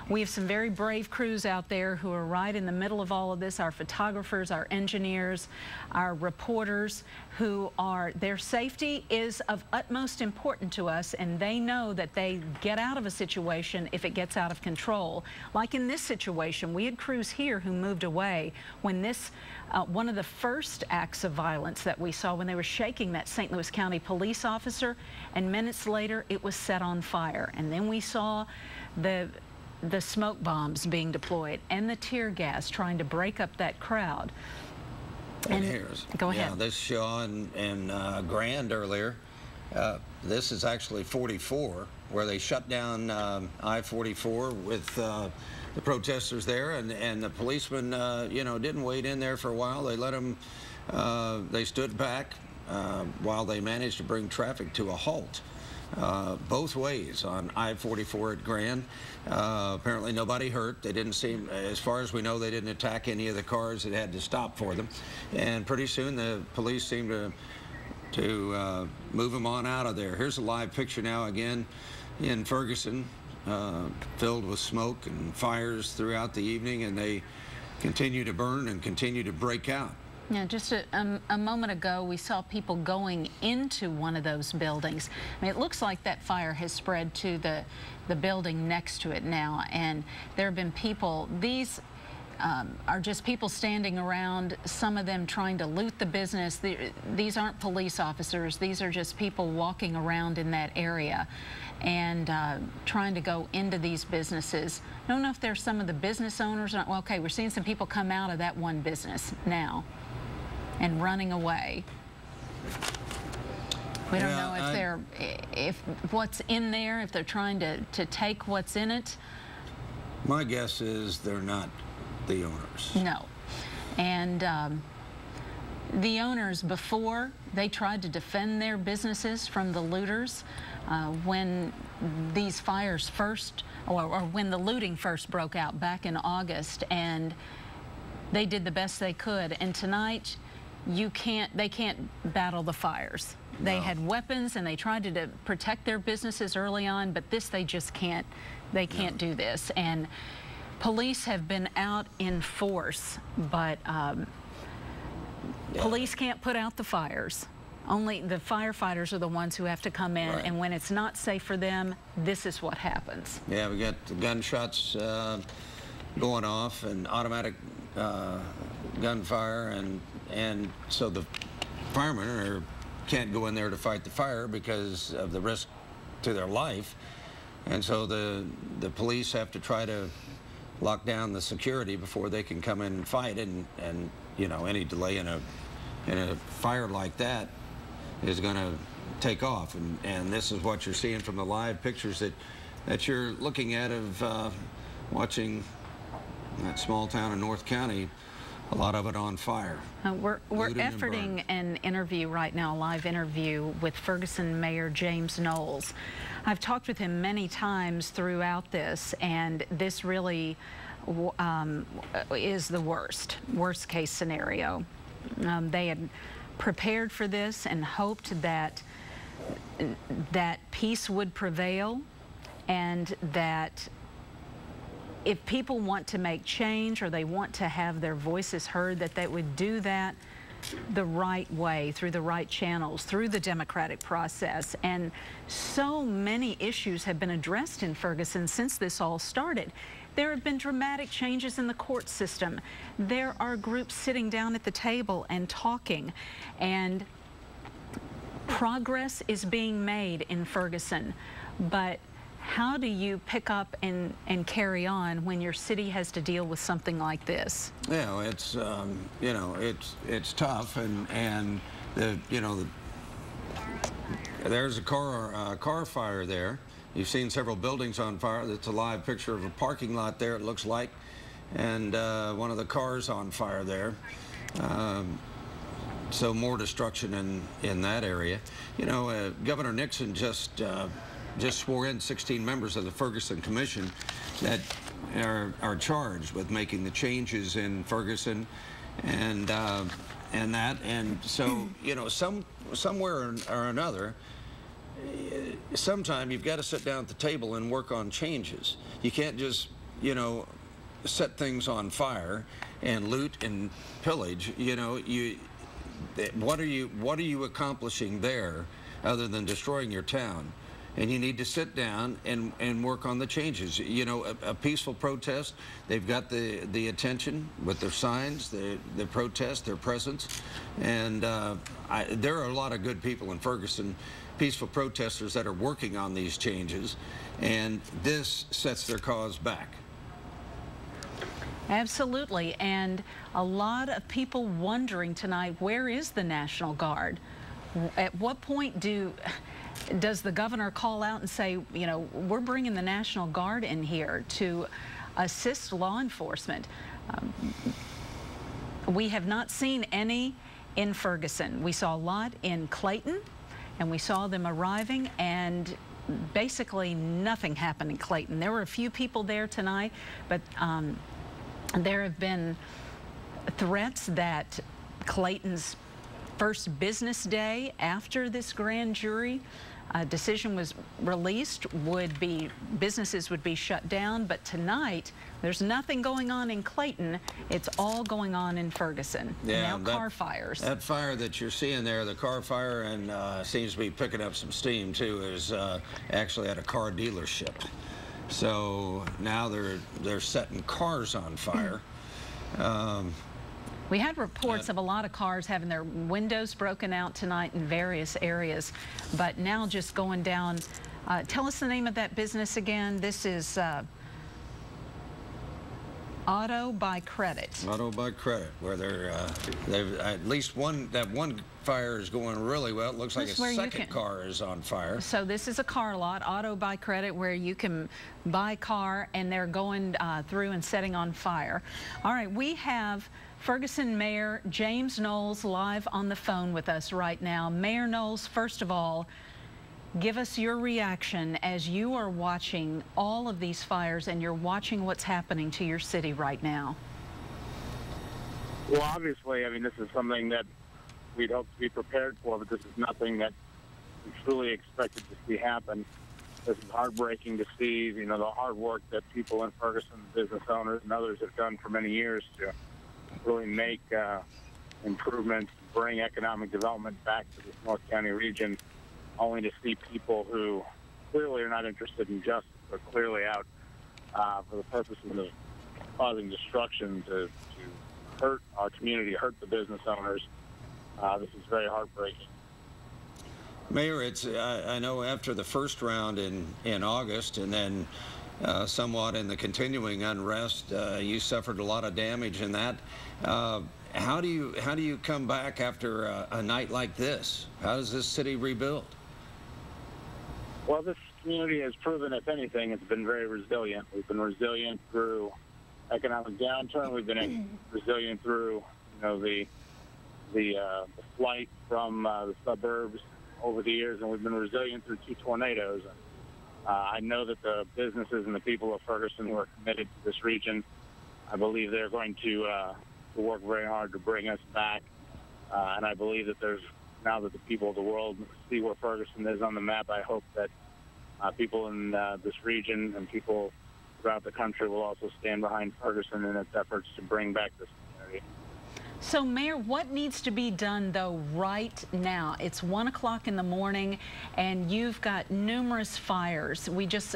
we have some very brave crews out there who are right in the middle of all of this, our photographers, our engineers, our reporters, who are, their safety is of utmost importance to us, and they know that they get out of a situation if it gets out of control. Like in this situation, we had crews here who moved away when this, one of the first acts of violence that we saw, when they were shaking that St. Louis County police officer, and minutes later it was set on fire. And then we saw the smoke bombs being deployed and the tear gas trying to break up that crowd. And here's, go ahead. Yeah, this show in Grand earlier. This is actually 44, where they shut down I-44 with the protesters there, and the policemen, you know, didn't wait in there for a while. They let them, they stood back while they managed to bring traffic to a halt. Both ways on I-44 at Grand. Apparently nobody hurt. They didn't seem, as far as we know, they didn't attack any of the cars that had to stop for them. And pretty soon the police seemed to move them on out of there. Here's a live picture now again in Ferguson, filled with smoke and fires throughout the evening, and they continue to burn and continue to break out. Yeah, just a moment ago, we saw people going into one of those buildings. I mean, it looks like that fire has spread to the building next to it now, and there have been people, these are just people standing around, some of them trying to loot the business. These aren't police officers. These are just people walking around in that area and trying to go into these businesses. I don't know if there's some of the business owners. Well, okay, we're seeing some people come out of that one business now and running away. We don't know if they're, if what's in there, if they're trying to take what's in it. My guess is they're not the owners. No. And the owners, before, they tried to defend their businesses from the looters. When these fires first, or when the looting first broke out back in August, and they did the best they could. And tonight, they can't battle the fires. No. They had weapons and they tried to protect their businesses early on, but this, they just can't, they can't do this. And police have been out in force, but police can't put out the fires. Only the firefighters are the ones who have to come in, and when it's not safe for them, this is what happens. Yeah, we got the gunshots going off and automatic gunfire, and so the firemen can't go in there to fight the fire because of the risk to their life, and so the police have to try to lock down the security before they can come in and fight, and you know, any delay in a fire like that is going to take off, and this is what you're seeing from the live pictures that you're looking at of watching that small town in North County, a lot of it on fire. We're efforting an interview right now, a live interview with Ferguson Mayor James Knowles. I've talked with him many times throughout this, and this really is the worst case scenario. They had prepared for this and hoped that peace would prevail, and that if people want to make change or they want to have their voices heard, that they would do that the right way, through the right channels, through the democratic process. And so many issues have been addressed in Ferguson since this all started. There have been dramatic changes in the court system. There are groups sitting down at the table and talking, and progress is being made in Ferguson. But how do you pick up and carry on when your city has to deal with something like this? Yeah, it's you know, it's tough, and you know, there's a car fire there. You've seen several buildings on fire. That's a live picture of a parking lot there, it looks like, and one of the cars on fire there. So more destruction in that area. You know, Governor Nixon just swore in 16 members of the Ferguson Commission that are charged with making the changes in Ferguson, and so, you know, somewhere or another, sometime you've got to sit down at the table and work on changes. You can't just you know, set things on fire and loot and pillage, you know, what are you accomplishing there other than destroying your town? And you need to sit down and work on the changes. You know, a peaceful protest, they've got the attention with their signs, the protest, their presence. And there are a lot of good people in Ferguson, peaceful protesters that are working on these changes. And this sets their cause back. Absolutely. And a lot of people wondering tonight, where is the National Guard? At what point does the governor call out and say, you know, we're bringing the National Guard in here to assist law enforcement? We have not seen any in Ferguson. We saw a lot in Clayton, and we saw them arriving, and basically nothing happened in Clayton. There were a few people there tonight, but there have been threats that Clayton's first business day after this grand jury decision was released businesses would be shut down. But tonight, there's nothing going on in Clayton. It's all going on in Ferguson. Yeah, now car fires. That fire that you're seeing there, the car fire, and seems to be picking up some steam too, is actually at a car dealership. So now they're setting cars on fire. We had reports of a lot of cars having their windows broken out tonight in various areas, but now just going down. Tell us the name of that business again. This is Auto by Credit. Auto by Credit, where they've at least one fire is going really well. It looks like a second car is on fire. So this is a car lot, Auto by Credit, where you can buy a car and they're going through and setting on fire. All right, we have Ferguson Mayor James Knowles live on the phone with us right now. Mayor Knowles, first of all, give us your reaction as you are watching all of these fires and you're watching what's happening to your city right now. Well, obviously, I mean, this is something that we'd hope to be prepared for, but this is nothing that we truly expected to see happen. This is heartbreaking to see, you know, the hard work that people in Ferguson, business owners and others have done for many years to really make improvements, bring economic development back to this North County region, only to see people who clearly are not interested in justice, but clearly out for the purposes of causing destruction to hurt our community, hurt the business owners. This is very heartbreaking. Mayor, it's I know after the first round in August, and then somewhat in the continuing unrest, you suffered a lot of damage in that. How do you come back after a night like this? How does this city rebuild? Well, this community has proven, if anything, it's been very resilient. We've been resilient through economic downturn. We've been resilient through, you know, the flight from the suburbs over the years, and we've been resilient through 2 tornadoes. I know that the businesses and the people of Ferguson who are committed to this region, I believe they're going to work very hard to bring us back. And I believe that now that the people of the world see where Ferguson is on the map, I hope that people in this region and people throughout the country will also stand behind Ferguson in its efforts to bring back this community. So, Mayor, what needs to be done, though, right now? It's 1 o'clock in the morning, and you've got numerous fires.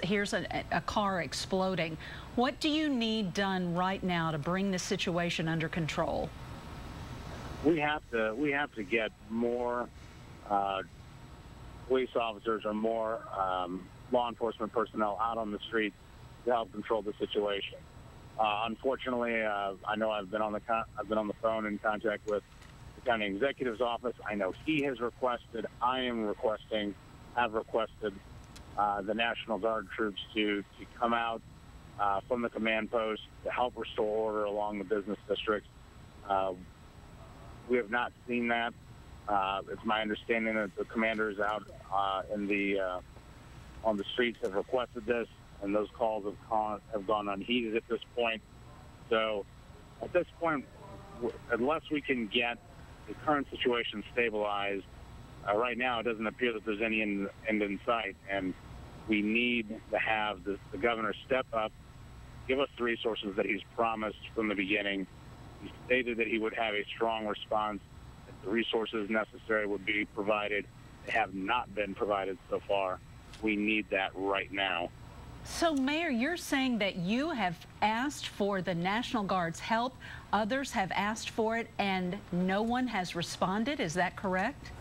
Here's a car exploding. What do you need done right now to bring the situation under control? We have to get more police officers or more law enforcement personnel out on the streets to help control the situation. Unfortunately, I know I've been on the phone in contact with the county executive's office. I know he has requested, have requested the National Guard troops to come out from the command post to help restore order along the business districts. We have not seen that. It's my understanding that the commanders out on the streets have requested this, and those calls have gone unheeded at this point. So at this point, unless we can get the current situation stabilized, right now it doesn't appear that there's any end in sight, and we need to have the governor step up give us the resources that he's promised from the beginning. He stated that he would have a strong response, that the resources necessary would be provided. They have not been provided so far. We need that right now. So, Mayor, you're saying that you have asked for the National Guard's help, others have asked for it, and no one has responded. Is that correct?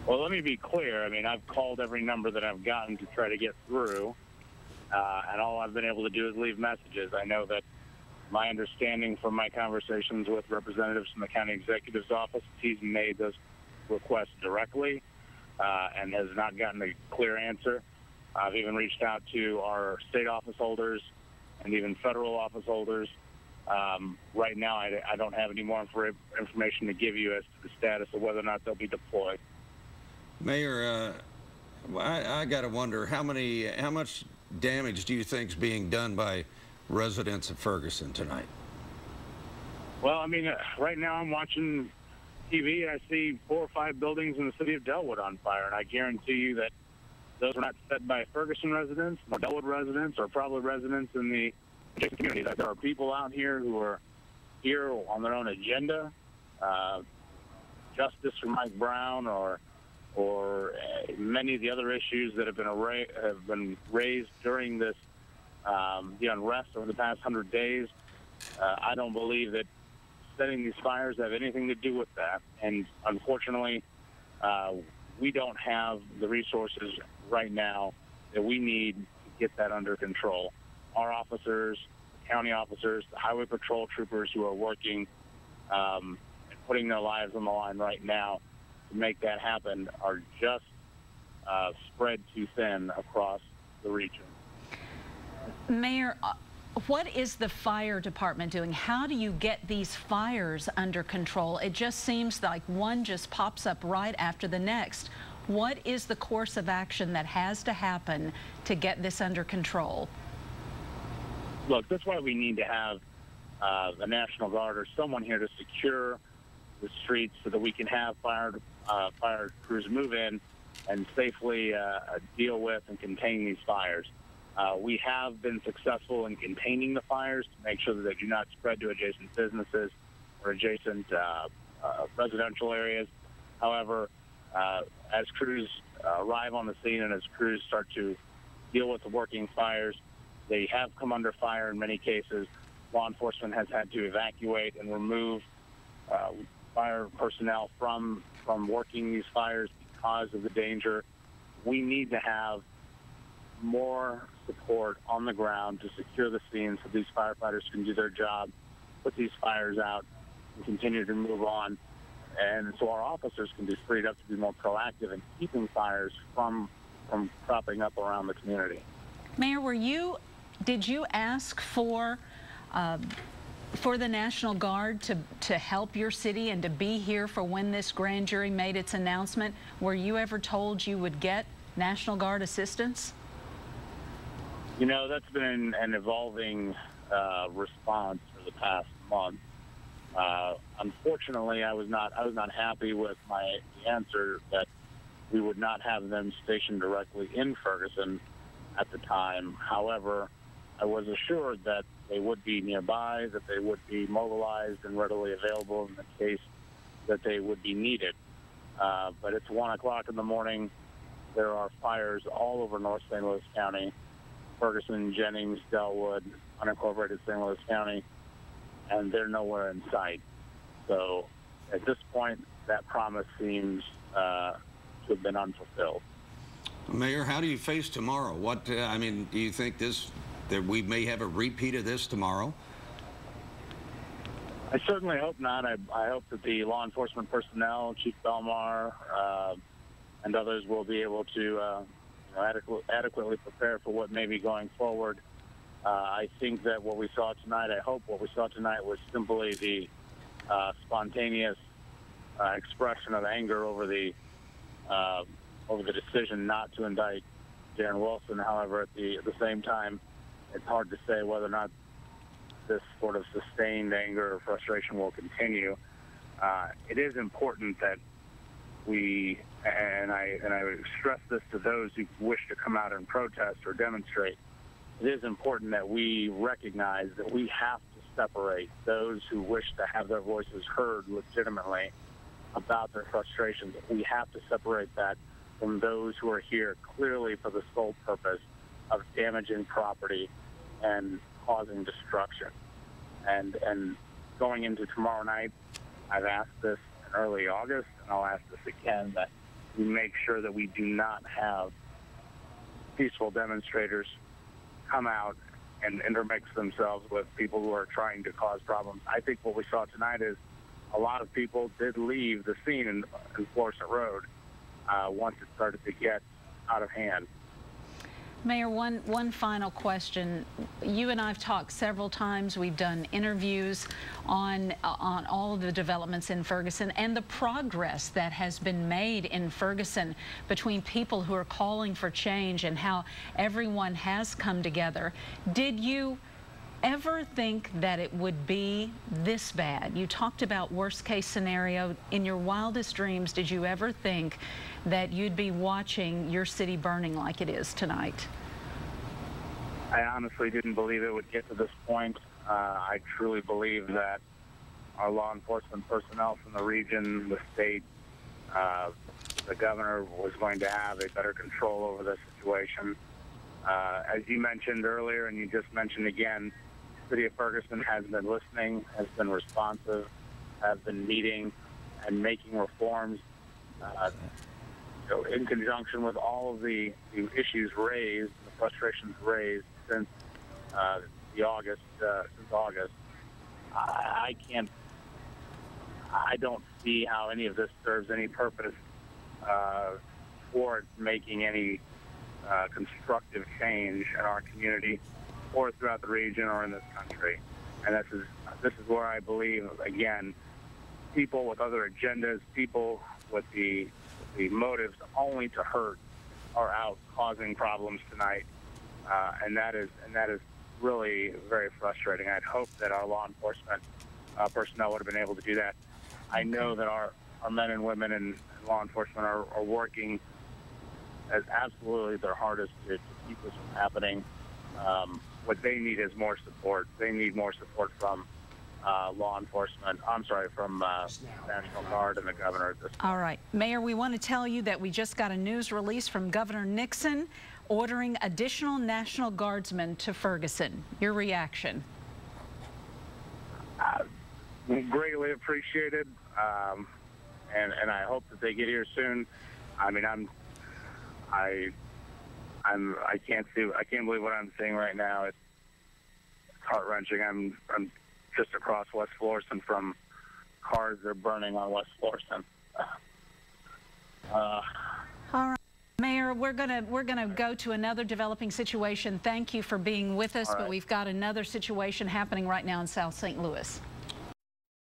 Well, let me be clear. I mean, I've called every number that I've gotten to try to get through, and all I've been able to do is leave messages. I know that my understanding from my conversations with representatives from the county executive's office, he's made those requests directly and has not gotten a clear answer. I've even reached out to our state office holders and even federal office holders. Right now, I don't have any more information to give you as to the status of whether or not they'll be deployed. Mayor, I got to wonder, how much damage do you think is being done by residents of Ferguson tonight? Well, I mean, right now I'm watching TV and I see 4 or 5 buildings in the city of Delwood on fire, and I guarantee you that those were not set by Ferguson residents, or Delwood residents, or probably residents in the adjacent community. There are people out here who are here on their own agenda, justice for Mike Brown, or many of the other issues that have been raised during this the unrest over the past 100 days. I don't believe that setting these fires have anything to do with that, and unfortunately, we don't have the resources right now that we need to get that under control. Our officers, county officers, the highway patrol troopers who are working and putting their lives on the line right now to make that happen are just spread too thin across the region. Mayor, what is the fire department doing? How do you get these fires under control? It just seems like one just pops up right after the next. What is the course of action that has to happen to get this under control? Look, that's why we need to have the National Guard or someone here to secure the streets so that we can have fire crews move in and safely deal with and contain these fires. We have been successful in containing the fires to make sure that they do not spread to adjacent businesses or adjacent residential areas. However, as crews arrive on the scene and as crews start to deal with the working fires, they have come under fire in many cases. Law enforcement has had to evacuate and remove fire personnel from working these fires because of the danger. We need to have more support on the ground to secure the scene so these firefighters can do their job, put these fires out, and continue to move on. And so our officers can be freed up to be more proactive in keeping fires from cropping up around the community. Mayor, did you ask for the National Guard to help your city and to be here for when this grand jury made its announcement? Were you ever told you would get National Guard assistance? You know, that's been an evolving response for the past month. Unfortunately, I was not happy with the answer that we would not have them stationed directly in Ferguson at the time. However, I was assured that they would be nearby, that they would be mobilized and readily available in the case that they would be needed. But it's 1 o'clock in the morning. There are fires all over North St. Louis County, Ferguson, Jennings, Delwood, unincorporated St. Louis County, and they're nowhere in sight. So at this point, that promise seems to have been unfulfilled. Mayor, how do you face tomorrow? I mean, do you think that we may have a repeat of this tomorrow? I certainly hope not. I hope that the law enforcement personnel, Chief Belmar, and others will be able to adequately prepare for what may be going forward. I think that what we saw tonight, I hope what we saw tonight was simply the spontaneous expression of anger over the decision not to indict Darren Wilson. However, at the same time, it's hard to say whether or not this sort of sustained anger or frustration will continue. It is important that we, and I stress this to those who wish to come out and protest or demonstrate, it is important that we recognize that we have to separate those who wish to have their voices heard legitimately about their frustrations. We have to separate that from those who are here clearly for the sole purpose of damaging property and causing destruction. And going into tomorrow night, I've asked this in early August, and I'll ask this again, that we make sure that we do not have peaceful demonstrators come out and intermix themselves with people who are trying to cause problems. I think what we saw tonight is a lot of people did leave the scene in Florissant Road once it started to get out of hand. Mayor, one final question. You and I have talked several times. We've done interviews on all of the developments in Ferguson and the progress that has been made in Ferguson between people who are calling for change and how everyone has come together. Did you ever think that it would be this bad? You talked about worst case scenario. In your wildest dreams, did you ever think that you'd be watching your city burning like it is tonight? I honestly didn't believe it would get to this point. I truly believe that our law enforcement personnel from the region, the state, the governor was going to have a better control over the situation. As you mentioned earlier, and you just mentioned again, the city of Ferguson has been listening, has been responsive, has been meeting and making reforms in conjunction with all of the issues raised, the frustrations raised since August. I don't see how any of this serves any purpose for making any constructive change in our community or throughout the region or in this country. And this is where I believe, again, people with other agendas, people with the motives only to hurt, are out causing problems tonight, and that is really very frustrating. I'd hoped that our law enforcement personnel would have been able to do that. I know that our men and women in law enforcement are working as absolutely their hardest to keep this from happening. What they need is more support. They need more support from law enforcement. I'm sorry, from National Guard and the governor at this point. All right. Mayor, we want to tell you that we just got a news release from Governor Nixon ordering additional National Guardsmen to Ferguson. Your reaction? Greatly appreciated, and I hope that they get here soon. I mean, I can't believe what I'm seeing right now. It's heart-wrenching. I'm just across West Florissant from cars that are burning on West Florissant. All right, Mayor, we're gonna go to another developing situation. Thank you for being with us, but we've got another situation happening right now in South St. Louis.